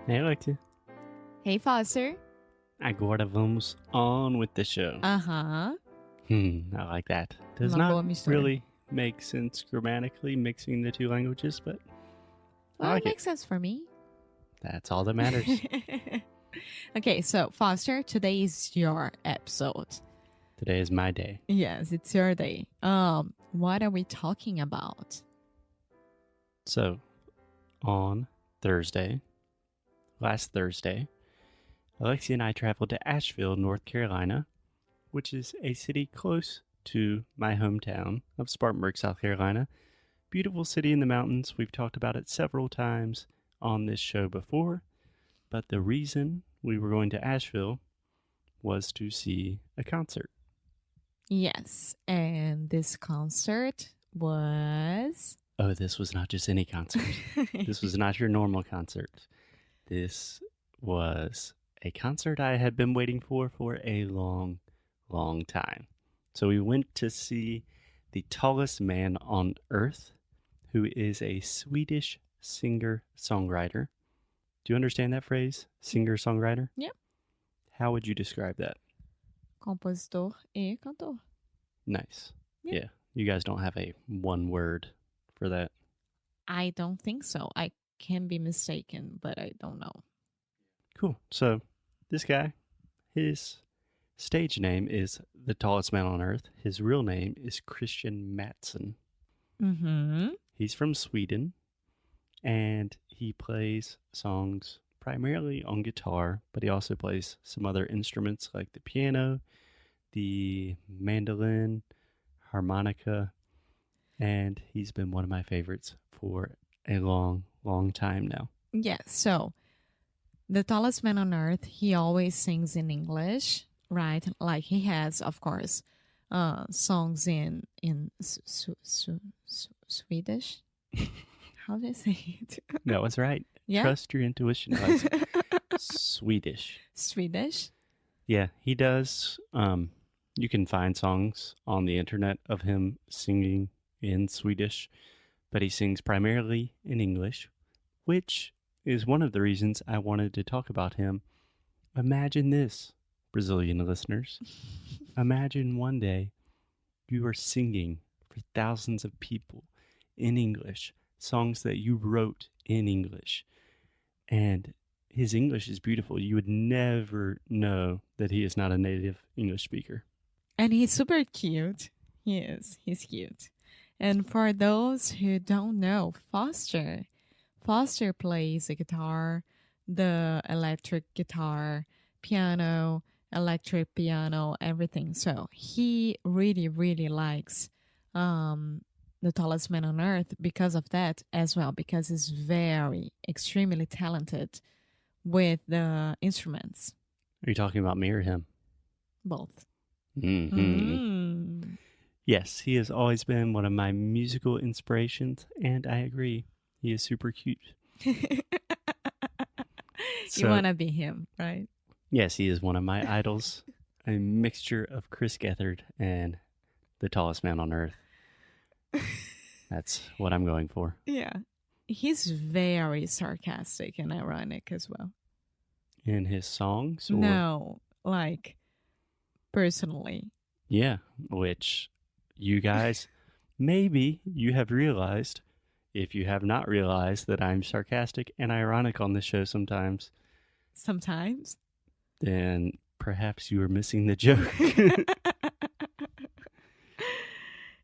Hey, Alexia. Hey, Foster. Agora vamos on with the show. Uh-huh. I like that. Does Uma boa not mistura. really make sense grammatically mixing the two languages, but Well, I like it makes sense for me. That's all that matters. Okay, so Foster, today is your episode. Today is my day. Yes, it's your day. What are we talking about? So, on last Thursday, Alexia and I traveled to Asheville, North Carolina, which is a city close to my hometown of Spartanburg, South Carolina. Beautiful city in the mountains. We've talked about it several times on this show before, but the reason we were going to Asheville was to see a concert. Yes, and this concert was... Oh, this was not just any concert. This was not your normal concert. This was a concert I had been waiting for a long, long time. So we went to see the tallest man on earth, who is a Swedish singer-songwriter. Do you understand that phrase? Singer-songwriter? Yep. How would you describe that? Compositor e cantor. Nice. Yep. Yeah. You guys don't have a one word for that? I don't think so. I can be mistaken, but I don't know. Cool. So this guy, his stage name is the tallest man on earth. His real name is Christian Mattsson. Mm-hmm. He's from Sweden, and he plays songs primarily on guitar, but he also plays some other instruments like the piano, the mandolin, harmonica, and he's been one of my favorites for a long, long time now. Yeah, so the tallest man on earth, he always sings in English, right? Like he has, of course, songs in Swedish. How do I say it? No, it's right. Yeah? Trust your intuition, Alexa. Swedish. Swedish? Yeah, he does. You can find songs on the internet of him singing in Swedish, but he sings primarily in English, which is one of the reasons I wanted to talk about him. Imagine this, Brazilian listeners. Imagine one day you are singing for thousands of people in English, songs that you wrote in English, and his English is beautiful. You would never know that he is not a native English speaker. And he's super cute. He is. He's cute. And for those who don't know, Foster plays the guitar, the electric guitar, piano, electric piano, everything. So he really, really likes the tallest man on earth because of that as well, because he's very, extremely talented with the instruments. Are you talking about me or him? Both. Mm-hmm. Mm. Yes, he has always been one of my musical inspirations, and I agree. He is super cute. You want to be him, right? Yes, he is one of my idols. A mixture of Chris Gethard and the tallest man on earth. That's what I'm going for. Yeah. He's very sarcastic and ironic as well. In his songs? Or... No, like personally. Yeah, which you guys, maybe you have realized, if you have not realized that I'm sarcastic and ironic on this show sometimes. Sometimes? Then perhaps you were missing the joke.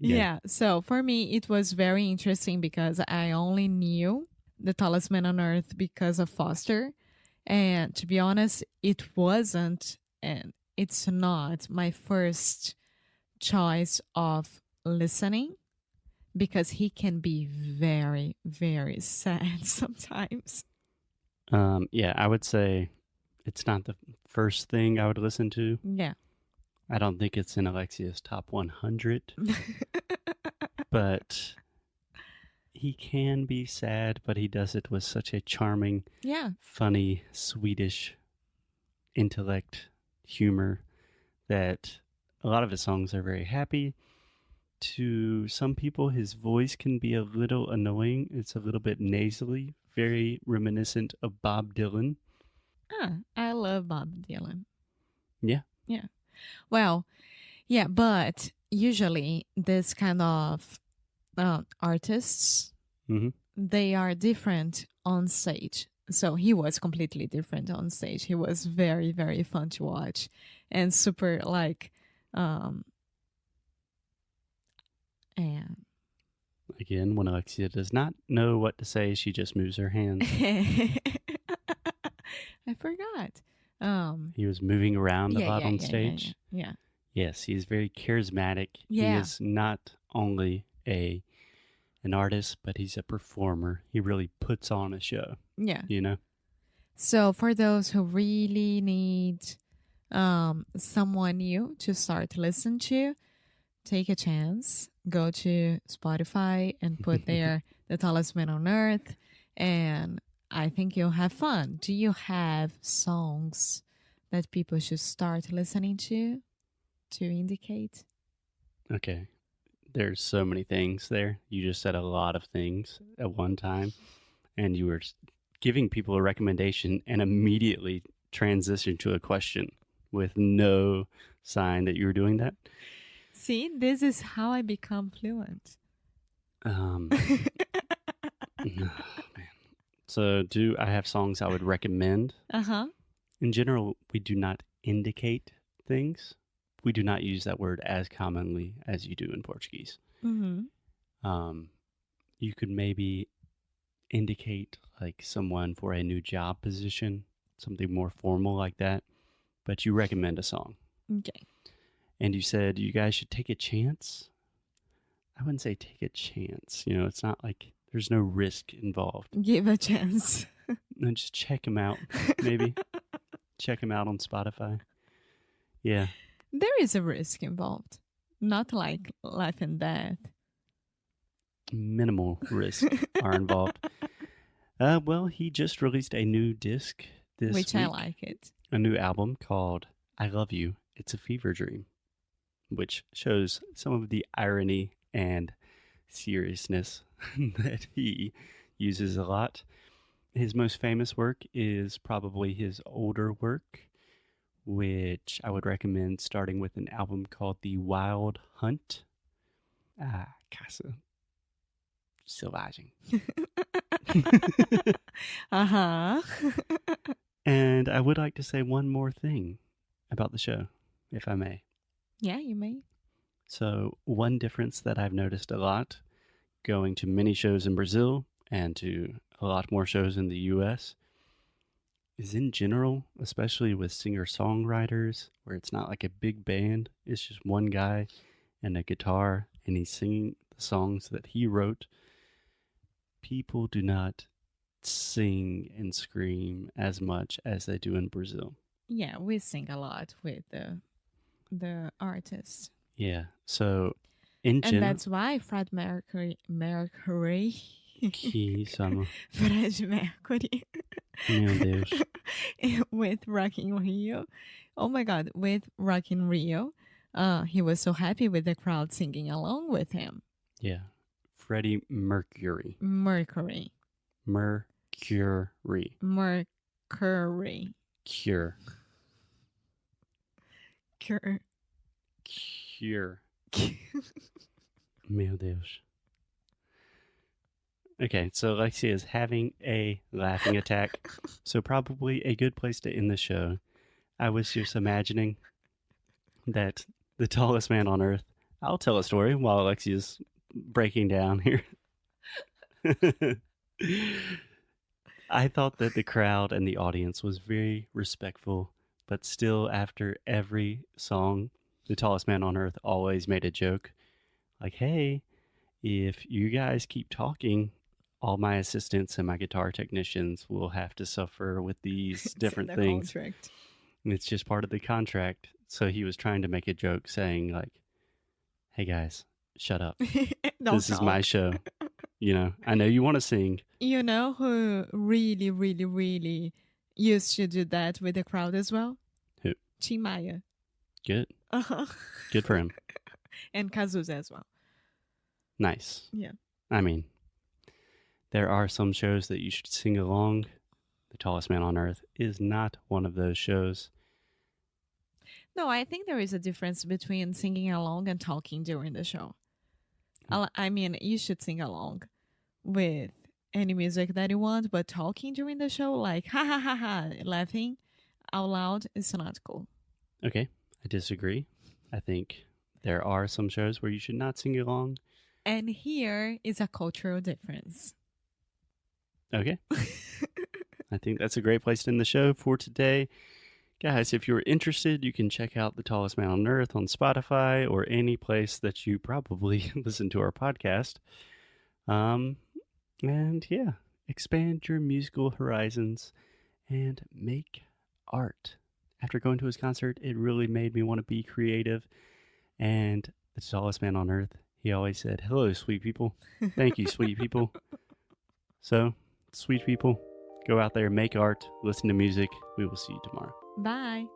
Yeah, so for me, it was very interesting because I only knew the tallest man on earth because of Foster. And to be honest, it wasn't, and it's not my first choice of listening because he can be very, very sad sometimes. Yeah, I would say it's not the first thing I would listen to. Yeah. I don't think it's in Alexia's top 100, but he can be sad, but he does it with such a charming, funny, Swedish intellect, humor, that a lot of his songs are very happy. To some people, his voice can be a little annoying. It's a little bit nasally very reminiscent of Bob Dylan. I love Bob Dylan. Yeah. Yeah. Well, yeah, but usually this kind of artists, Mm-hmm. they are different on stage. So he was completely different on stage. He was very, very fun to watch and super like, and Again, when Alexia does not know what to say, she just moves her hands. I forgot. He was moving around a Yeah, lot yeah, on yeah, stage. yeah. Yes, he's very charismatic. He Yeah. is not only an artist, but he's a performer. He really puts on a show, Yeah. you know? So for those who really need someone new to start to listen to, take a chance. Go to Spotify and put there The Tallest Man on Earth, and I think you'll have fun. Do you have songs that people should start listening to indicate? Okay. There's so many things there. You just said a lot of things at one time, and you were giving people a recommendation and immediately transitioned to a question with no sign that you were doing that. See, this is how I become fluent. Oh, man. So, do I have songs I would recommend? Uh-huh. In general, we do not indicate things. We do not use that word as commonly as you do in Portuguese. Mm-hmm. You could maybe indicate like someone for a new job position, something more formal like that, but you recommend a song. Okay. And you said you guys should take a chance. I wouldn't say take a chance. You know, it's not like there's no risk involved. Give a chance. No, just check them out, maybe. Check them out on Spotify. Yeah. There is a risk involved. Not like life and death. Minimal risks are involved. Well, he just released a new disc this Which week. I like it. A new album called I Love You, It's a Fever Dream, which shows some of the irony and seriousness that he uses a lot. His most famous work is probably his older work, which I would recommend starting with an album called The Wild Hunt. Caça Selvagem. Uh-huh. And I would like to say one more thing about the show, if I may. Yeah, you may. So, one difference that I've noticed a lot going to many shows in Brazil and to a lot more shows in the US is in general, especially with singer-songwriters, where it's not like a big band, it's just one guy and a guitar, and he's singing the songs that he wrote. People do not sing and scream as much as they do in Brazil. Yeah, we sing a lot with the artists. Yeah, so in And general... that's why Fred Mercury Que sama. Fred Mercury Meu Deus. with Rock in Rio. Oh my God, with Rock in Rio, he was so happy with the crowd singing along with him. Yeah. Freddie Mercury. Mercury. Mercury. Mercury. Cure. Cure. Cure. Meu Deus. Okay, so Alexia is having a laughing attack, so probably a good place to end the show. I was just imagining that the tallest man on earth... I'll tell a story while Alexia's breaking down here. I thought that the crowd and the audience was very respectful, but still after every song, the tallest man on earth always made a joke. Like, hey, if you guys keep talking, all my assistants and my guitar technicians will have to suffer with these different things. Contract. It's just part of the contract. So he was trying to make a joke saying like, hey guys, shut up. This is my show. You know, I know you want to sing. You know who really, really, really used to do that with the crowd as well? Who? Tim Maia. Good. Uh-huh. Good for him. And Cazuza as well. Nice. Yeah. I mean, There are some shows that you should sing along. The Tallest Man on Earth is not one of those shows. No, I think there is a difference between singing along and talking during the show. I mean, you should sing along with any music that you want, but talking during the show, like ha ha ha ha, laughing out loud, is not cool. Okay, I disagree. I think there are some shows where you should not sing along. And here is a cultural difference. Okay. I think that's a great place to end the show for today. Guys, if you're interested, you can check out The Tallest Man on Earth on Spotify or any place that you probably listen to our podcast. And yeah, expand your musical horizons and make art. After going to his concert, it really made me want to be creative. And the tallest man on earth, he always said, "Hello, sweet people." Thank you, sweet people. So, sweet people, go out there, make art, listen to music. We will see you tomorrow. Bye.